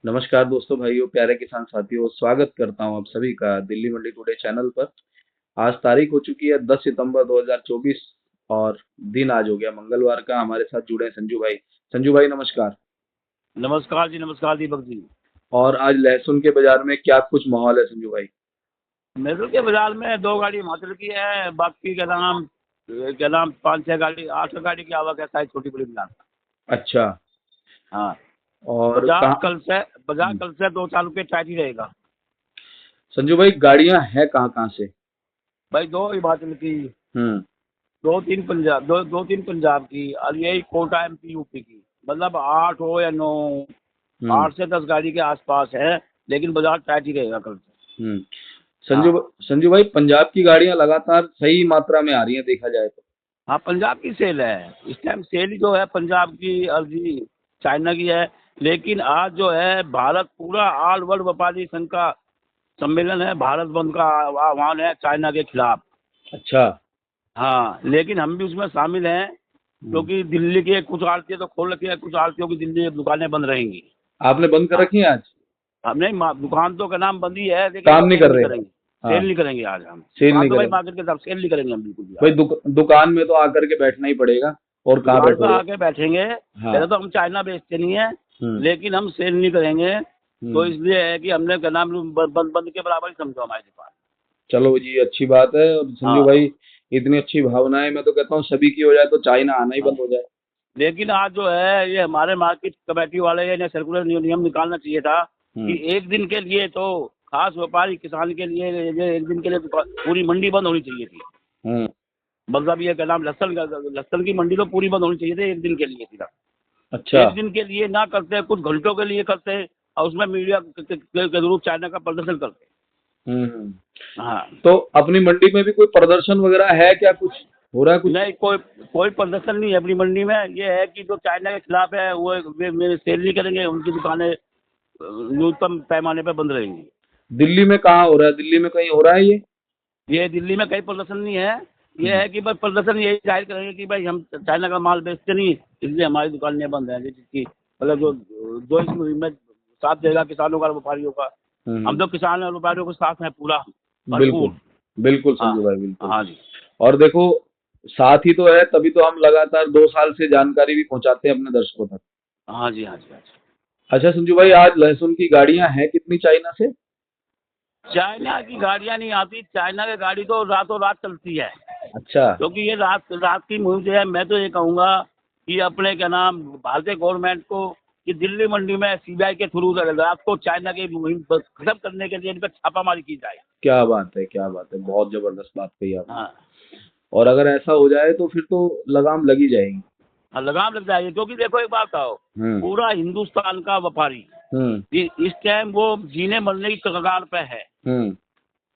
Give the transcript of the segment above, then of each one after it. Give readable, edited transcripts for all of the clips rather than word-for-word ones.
नमस्कार दोस्तों, भाइयों, प्यारे किसान साथियों, स्वागत करता हूं आप सभी का दिल्ली मंडी टुडे चैनल पर। आज तारीख हो चुकी है 10 सितंबर 2024 और दिन आज हो गया मंगलवार का। हमारे साथ जुड़े हैं संजू भाई। संजू भाई नमस्कार। नमस्कार दीपक जी। और आज लहसुन के बाजार में क्या कुछ माहौल है संजू भाई? मेरे के बाजार में दो गाड़ी हिमाचल की है, बाकी क्या नाम 5-6 गाड़ी 8 गाड़ी की आवक है, साइज छोटी बड़ी मिला कर। अच्छा। हाँ। और बाजार कहाँ? कल से बाजार हम्म, कल से 2-4 रुपये टाइट ही रहेगा। संजू भाई गाड़ियां हैं कहाँ कहाँ से? भाई दो हिमाचल की, हम्म। 2-3 पंजाब की और यही कोटा एमपी यूपी की। मतलब 8 हो या 9, हम्म। 8 से 10 गाड़ी के आसपास है। लेकिन बाजार टाइट ही रहेगा कल से। हम्म। हाँ। संजू भाई, पंजाब की गाड़ियां लगातार सही मात्रा में आ रही हैं देखा जाए तो। हाँ, पंजाब की सेल है इस टाइम। सेल जो है पंजाब की अर्जी चाइना की है। लेकिन आज जो है भारत पूरा ऑल वर्ल्ड व्यापारी संघ का सम्मेलन है, भारत बंद का आह्वान है चाइना के खिलाफ। अच्छा। हाँ, लेकिन हम भी उसमें शामिल हैं। हम्म। क्योंकि दिल्ली के कुछ आड़तियाँ तो खोल रखी है, कुछ आड़तियों की दिल्ली की दुकानें बंद रहेंगी। आपने बंद कर हाँ। रखी है आज? हमने दुकान तो का नाम बंद ही है, लेकिन हम काम नहीं सेल कर नहीं रहे? करेंगे। हाँ। सेल नहीं करेंगे आज हम। सेल दुकान नहीं तो भाई करेंगे? मार्केट के साथ सेल नहीं करेंगे हम बिल्कुल भी भाई आज। दुकान में तो आकर के बैठना ही पड़ेगा। और कहाँ दुकान पर बैठोगे? आके बैठेंगे। हाँ। पहले तो हम चाइना बेचते नहीं है, हम्म। लेकिन हम सेल नहीं करेंगे। तो हम्म। इसलिए है कि हमने क्या नाम बंद बंद के बराबर ही समझो हमारी दुकान। चलो जी, अच्छी बात है। और संजू हाँ। भाई, इतनी अच्छी भावनाएं मैं तो कहता हूँ सभी की हो जाए तो चाइना आना ही हाँ, बंद हो जाए। लेकिन आज जो है ये हमारे मार्केट कमेटी वाले ने सर्कुलर नियम निकालना चाहिए था कि हम्म। एक दिन के लिए तो खास व्यापारी किसान के लिए ये एक दिन के लिए पूरी मंडी बंद होनी चाहिए थी। हम्म। मतलब ये क्या नाम लहसुन की मंडी तो पूरी बंद होनी चाहिए थी एक दिन के लिए सीधा। अच्छा। एक दिन के लिए ना करते, कुछ घंटों के लिए करते और उसमें मीडिया के रूप चाइना का प्रदर्शन करते। हम्म। हाँ। तो अपनी मंडी में भी कोई प्रदर्शन वगैरह है क्या? कुछ हो रहा है कुछ? नहीं, कोई कोई प्रदर्शन नहीं है अपनी मंडी में। ये है कि जो चाइना के खिलाफ है वो वे सेल नहीं करेंगे, उनकी दुकानें न्यूनतम पैमाने पर बंद रहेंगी। दिल्ली में कहाँ हो रहा है? दिल्ली में कहीं हो रहा है ये? ये दिल्ली में कहीं प्रदर्शन नहीं है। ये हम्म। है कि बस प्रदर्शन यही जाहिर करेंगे कि भाई हम चाइना का माल बेचते नहीं, इसलिए हमारी दुकानें बंद हैं, जिसकी मतलब जो इसमें साथ देगा किसानों का और व्यापारियों का। हम हम्म। तो किसान और व्यापारियों के साथ हैं पूरा बिल्कुल। भरपूर। बिल्कुल हाँ। संजू भाई, बिल्कुल। हाँ जी। और देखो, साथ ही तो है, तभी तो हम लगातार 2 साल से जानकारी भी पहुंचाते हैं अपने दर्शकों तक। हाँ जी। हाँ जी। हाँ जी। अच्छा संजू भाई, आज लहसुन की गाड़ियां हैं कितनी चाइना से? चाइना की गाड़ियाँ नहीं आती, चाइना की गाड़ी तो रातों रात चलती है। अच्छा। क्योंकि ये रात रात की मुहिम जो है, मैं तो ये कहूँगा कि अपने क्या नाम भारतीय गवर्नमेंट को कि दिल्ली मंडी में सीबीआई के थ्रू रात को चाइना की मुहिम खत्म करने के लिए इन पर छापामारी की जाए। क्या बात है, क्या बात है, बहुत जबरदस्त बात कही आपने। हाँ। और अगर ऐसा हो जाए तो फिर तो लगाम लगी जाएगी। हाँ, लगाम लग जाएगी। क्योंकि देखो एक बात कहो, हम्म। पूरा हिंदुस्तान का व्यापारी हम्म। इस टाइम वो जीने मरने की कगार पे है। हम्म।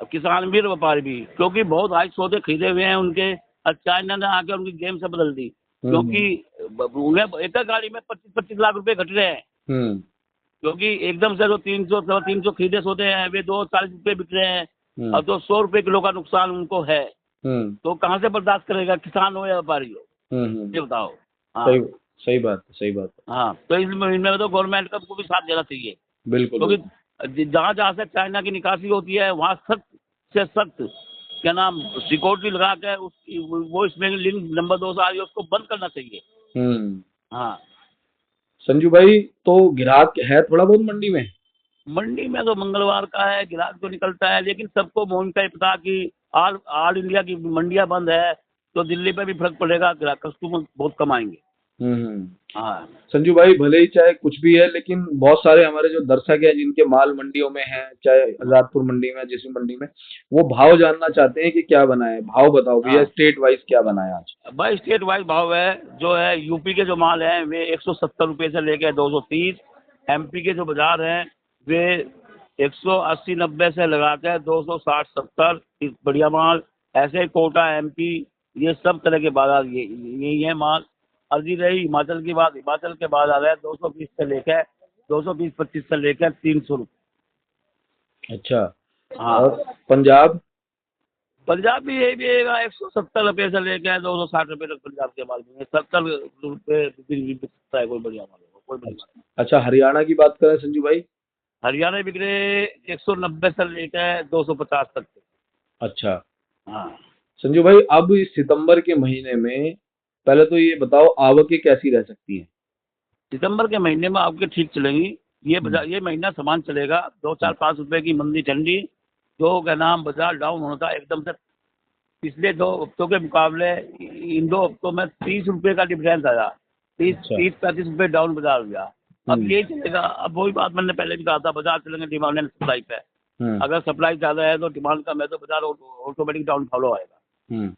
अब किसान भी और व्यापारी भी, क्योंकि बहुत हाई सौदे खरीदे हुए हैं उनके। और चाइना ने आके उनकी गेम से बदल दी। क्योंकि हम्म। उन्हें एक एक गाड़ी में 25-25 लाख रुपए घट रहे हैं। हम्म। क्योंकि एकदम से जो 300 खरीदे सोते हैं वे 240 रुपये बिक रहे हैं। हम्म। और जो 100 रुपये किलो का नुकसान उनको है, हम्म। तो कहाँ से बर्दाश्त करेगा किसान हो या व्यापारी हो? हम्म। ये बताओ। हाँ। सही। सही बात है, सही बात है। हाँ, तो इनमें तो गवर्नमेंट का को भी साथ देना चाहिए। बिल्कुल बिल्कुल। क्योंकि जहाँ जहाँ से चाइना की निकासी होती है वहाँ सख्त से सख्त क्या नाम सिक्योरिटी लगा के उसकी वो इसमें लिंक नंबर 2 से आ रही है, उसको बंद करना चाहिए। हम्म। हाँ। संजू भाई, तो ग्राहक है थोड़ा बहुत मंडी में? मंडी में तो मंगलवार का है, ग्राहक तो निकलता है, लेकिन सबको मोहन का ही पता कि ऑल ऑल इंडिया की मंडियां बंद है, तो दिल्ली पे भी फर्क पड़ेगा, ग्राहक कस्टमर बहुत कम आएंगे। हम्म। हाँ। संजू भाई, भले ही चाहे कुछ भी है, लेकिन बहुत सारे हमारे जो दर्शक हैं जिनके माल मंडियों में हैं, चाहे आजादपुर मंडी में, जिस भी मंडी में, वो भाव जानना चाहते हैं कि क्या बना है। भाव बताओ भैया, हाँ स्टेट वाइज क्या बना है आज? भाई, स्टेट वाइज भाव है। जो है यूपी के जो माल हैं वे 170 रुपये से लेकर 230। एमपी के जो बाजार हैं वे 180-90 से लगाकर 260-70 बढ़िया माल। ऐसे कोटा एमपी, ये सब तरह के बाजार यही है माल। अर्जी रही हिमाचल की बात, हिमाचल के बाजार है 220 से लेकर 220-25 से लेकर 300 रुपये। अच्छा। और हाँ। पंजाब? पंजाब भी यही मिलेगा 170 रुपये से लेकर 260 रुपये तक पंजाब के माल में 70 रुपये बिक सकता है कोई बढ़िया माल हो। कोई बड़ी बात नहीं। अच्छा, हरियाणा की बात करें संजू भाई। हरियाणा बिक रहे 190 से लेकर 250 तक के। अच्छा हाँ। संजू भाई, अब इस सितंबर के महीने में पहले तो ये बताओ आवकें कैसी रह सकती हैं? सितंबर के महीने में आपके ठीक चलेंगी। ये हम्म, बाजार, ये महीना सामान चलेगा। 2 4 5 रुपए की मंदी ठंडी, जो क्या नाम बाजार डाउन होना था एकदम से। पिछले 2 हफ्तों के मुकाबले इन 2 हफ्तों में 30 रुपए का डिफरेंस आया। तीस अच्छा। 30 35 रुपए डाउन बाजार हो गया। अब हम्म। यही चलेगा। अब वही बात मैंने पहले भी कहा था, बाजार चलेंगे डिमांड एंड सप्लाई पे। हम्म। अगर सप्लाई ज्यादा है तो डिमांड कम है तो बाजार ऑटोमेटिक डाउन फॉलो आएगा। हम्म।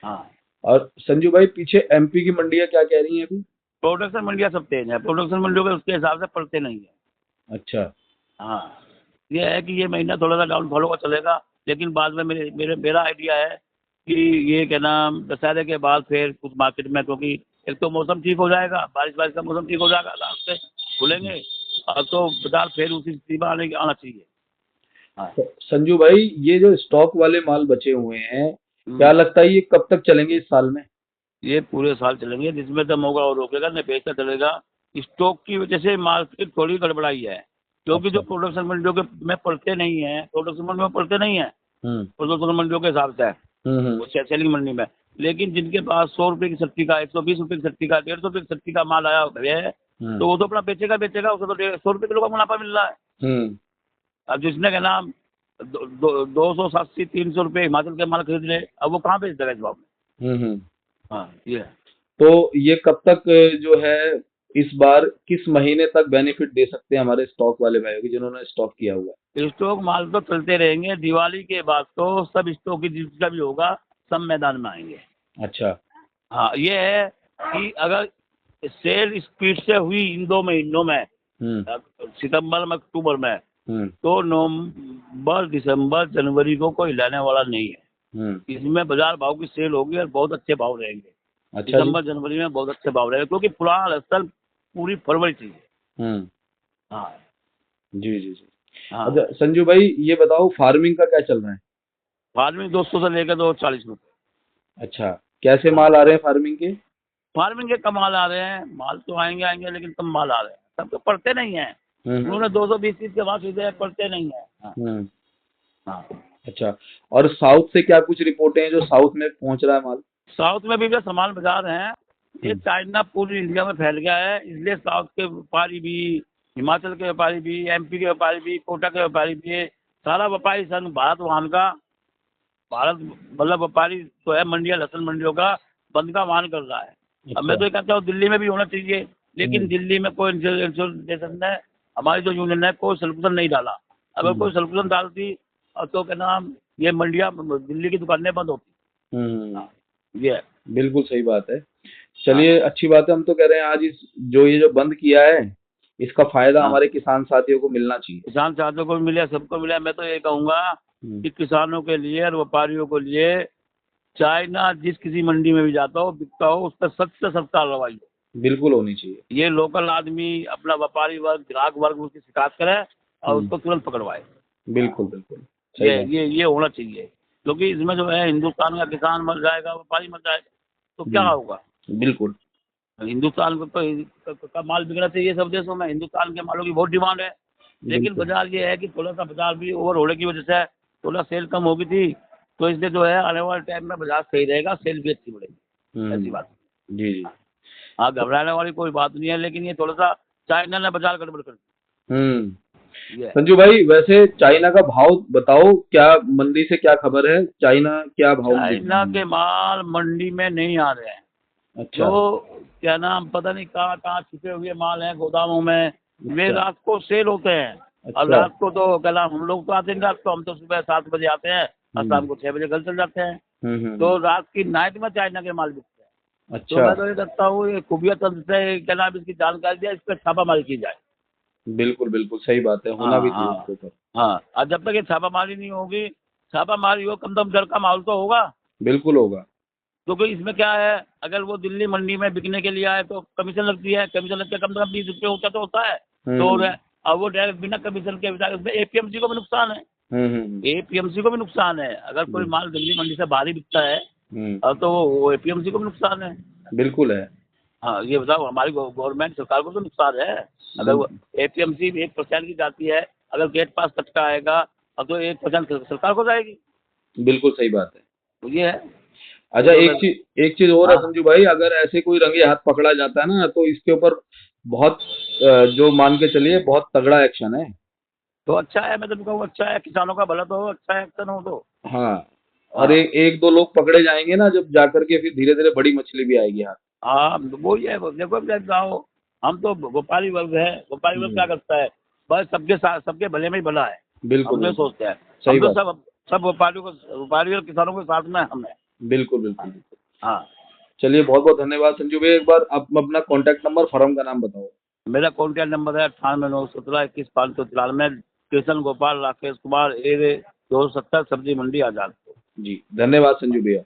हाँ। और संजू भाई, पीछे एमपी की मंडियां क्या कह रही हैं अभी? प्रोडक्शन मंडियाँ सब तेज है। प्रोडक्शन मंडियों के उसके हिसाब से पड़ते नहीं है। अच्छा। हाँ। ये है कि ये महीना थोड़ा सा डाउन फॉलो का चलेगा, लेकिन बाद में मेरा आइडिया है कि ये क्या नाम दशहरे के बाद फिर कुछ मार्केट में, क्योंकि एक तो मौसम ठीक हो जाएगा, बारिश बारिश का मौसम ठीक हो जाएगा, लास्ट से खुलेंगे। अब तो बाजार फिर उसी स्थिति में आना चाहिए। हाँ। तो संजू भाई, ये जो स्टॉक वाले माल बचे हुए हैं, क्या हम्म। लगता है ये कब तक चलेंगे इस साल में? ये पूरे साल चलेंगे, जिसमें दम होगा और रोकेगा, नहीं बेचता चलेगा। स्टॉक की वजह से मार्केट थोड़ी गड़बड़ाई है, क्योंकि जो अच्छा। प्रोडक्शन मंडियों के में पड़ते नहीं है, प्रोडक्शन मंडियों में पड़ते नहीं है, हम्म। प्रोडक्शन मंडियों के हिसाब से है हम्म। वो सेलिंग मंडी में। लेकिन जिनके पास 100 रुपए की सट्टी का, 120 रुपए की सट्टी का, 150 रुपए की सट्टी का माल आया है, हम्म। तो वो तो अपना बेचेगा बेचेगा, उसको तो 100 रुपए किलो का मुनाफा मिल रहा है। हम्म। अब जिसने क्या नाम 280 300 रुपए हिमाचल के माल खरीद ले, अब वो कहाँ बेच देगा इस भाव में। हम्म। हाँ ये है। तो ये कब तक जो है, इस बार किस महीने तक बेनिफिट दे सकते हैं हमारे स्टॉक वाले भाइयों की जिन्होंने स्टॉक किया हुआ स्टॉक माल तो चलते रहेंगे, दिवाली के बाद तो सब स्टॉक की जिसका भी होगा सब मैदान में आएंगे। है? अच्छा। हाँ ये है कि अगर सेल स्पीड से हुई इन 2 महीनों में, हम्म। सितंबर में अक्टूबर में, हम्म। तो नवंबर दिसंबर जनवरी को कोई हिलाने वाला नहीं है। हम्म। इसमें बाजार भाव की सेल होगी और बहुत अच्छे भाव रहेंगे। अच्छा जी। दिसंबर जनवरी में बहुत अच्छे भाव रहेंगे, क्योंकि पुराना लहसुन पूरी फरवरी चाहिए। हम्म। हाँ। जी जी जी। हाँ। अच्छा संजू भाई, ये बताओ फार्मिंग का क्या चल रहा है? फार्मिंग 200 से लेकर 240 रुपये। अच्छा, कैसे हाँ। माल आ रहे हैं फार्मिंग के? फार्मिंग के कम माल आ रहे हैं, माल तो आएंगे आएंगे लेकिन कम माल आ रहे हैं, सब तो पड़ते नहीं है। हम्म। उन्होंने 220 के भाव सीधे पड़ते नहीं है। हाँ। हम्म। हाँ। अच्छा, और साउथ से क्या कुछ रिपोर्टें हैं जो साउथ में पहुंच रहा है माल? साउथ में भी जो समान बाजार हैं, ये हम्म। चाइना पूरी इंडिया में फैल गया है, इसलिए साउथ के व्यापारी भी, हिमाचल के व्यापारी भी, एमपी के व्यापारी भी, कोटा के व्यापारी भी, ये सारा व्यापारी संघ भारत वहां का, भारत मतलब व्यापारी तो है, मंडिया लहसुन मंडियों का बंद का आह्वान कर रहा है। अब मैं अच्छा। तो ये कहता हूँ दिल्ली में भी होना चाहिए, लेकिन हम्म। दिल्ली में कोई इंस्टीट्यूशन ने, हमारी जो यूनियन है, कोई सल्यूशन नहीं डाला। अगर हम्म। कोई सल्यूशन डालती तो क्या नाम ये मंडिया, दिल्ली की दुकानें बंद होती। हम्म। हाँ ये है। बिल्कुल सही बात है। हाँ। चलिए, अच्छी बात है। हम तो कह रहे हैं आज इस जो ये जो बंद किया है, इसका फायदा हाँ हमारे किसान साथियों को मिलना चाहिए। किसान साथियों को भी मिले, सबको मिले। मैं तो ये कहूँगा हम्म। कि किसानों के लिए और व्यापारियों के लिए चाइना जिस किसी मंडी में भी जाता हो, बिकता हो, उस पर सख्त से सख्त कार्रवाई हो। बिल्कुल होनी चाहिए। ये लोकल आदमी अपना व्यापारी वर्ग, ग्राहक वर्ग उसकी शिकायत करे और हम्म। उसको तुरंत पकड़वाए। बिल्कुल बिल्कुल। सही ये बात। ये ये होना चाहिए, क्योंकि इसमें जो है हिंदुस्तान का किसान मर जाएगा, व्यापारी मर जाएगा, तो क्या होगा। बिल्कुल। हिंदुस्तान को तो का माल बिकना चाहिए सब देशों में, हिंदुस्तान के मालों की बहुत डिमांड है। लेकिन बिल्कुल। बाजार ये है कि थोड़ा सा बाजार भी ओवर होने की वजह से थोड़ा सेल कम हो गई थी, तो इसलिए जो है आने वाले टाइम में बाजार सही रहेगा, सेल भी अच्छी बढ़ेगी। ऐसी बात। जी जी। हाँ घबराने वाली कोई बात नहीं है, लेकिन ये थोड़ा सा चाइना ने बाजार गड़बड़ कर हम्म। दी है। संजू भाई, वैसे चाइना का भाव बताओ, क्या मंदी से क्या खबर है? चाइना क्या भाव में बिक चाइना रहा के है? माल मंडी में नहीं आ रहे हैं। अच्छा। जो क्या नाम पता नहीं कहाँ कहाँ छुपे हुए माल हैं गोदामों में, वे अच्छा। रात को सेल होते हैं। और अच्छा। रात को तो क्या नाम हम लोग तो आते हैं रात को, हम तो सुबह 7 बजे आते हैं और हम्म। शाम को 6 बजे घर चल जाते हैं। हम्म। तो रात की नाइट में चाइना के माल बिकते हैं। तो अच्छा। मैं तो ये कहता हूँ ये खुफिया तंत्र से क्या नाम इसकी जानकारी दिया, इस पर छापामारी की जाए। बिल्कुल बिल्कुल सही बात है, होना हाँ भी चाहिए हाँ। इसके ऊपर। हाँ और जब तक ये छापामारी नहीं होगी, छापामारी हो कम से कम डर का माहौल तो होगा। बिल्कुल होगा। क्योंकि इसमें क्या है, अगर वो दिल्ली मंडी में बिकने के लिए आए तो कमीशन लगती है, कमीशन लगती है, कम से कम 20 रुपये होता तो होता है। तो हम्म। अब वो डायरेक्ट बिना कमीशन के बिता, उसमें एपीएमसी को भी नुकसान है। हम्म। एपीएमसी को भी नुकसान है, अगर कोई हम्म। माल दिल्ली मंडी से बाहर ही बिकता है हम्म। तो वो एपीएमसी को भी नुकसान है। बिल्कुल है। हाँ, ये बताओ हमारी गवर्नमेंट सरकार को तो नुकसान है। अगर वो एपीएमसी 1% की जाती है, अगर गेट पास तक का आएगा अब तो 1% सरकार को जाएगी। बिल्कुल सही बात है। तो ये है। अच्छा, तो एक चीज और है हाँ, संजू भाई, अगर ऐसे कोई रंगे हाथ पकड़ा जाता है ना तो इसके ऊपर बहुत जो मान के चलिए बहुत तगड़ा एक्शन है। तो अच्छा है, मैं तो कहूँ अच्छा है, किसानों का भला तो हो, अच्छा एक्शन हो तो। हाँ, और हाँ, एक दो लोग पकड़े जाएंगे ना जब जाकर के, फिर धीरे धीरे बड़ी मछली भी आएगी हाथ। हाँ, वही है। देखो अब जाओ, हम तो व्यापारी वर्ग है, व्यापारी वर्ग क्या हम्म, करता है, बस सबके साथ सबके भले में ही भला है। बिल्कुल हम तो ये बिल्कुल। सोचते हैं, सही हम तो बात। सब सब व्यापारी और किसानों के साथ में हम हैं। बिल्कुल बिल्कुल बिल्कुल। हाँ, चलिए, बहुत बहुत धन्यवाद संजू भाई। एक बार आप अपना कॉन्टैक्ट नंबर, फर्म का नाम बताओ। मेरा कॉन्टैक्ट नंबर है 98 917 21 593। कृष्ण गोपाल राकेश कुमार, A 270, सब्जी मंडी आजादपुर। जी, धन्यवाद संजू भैया।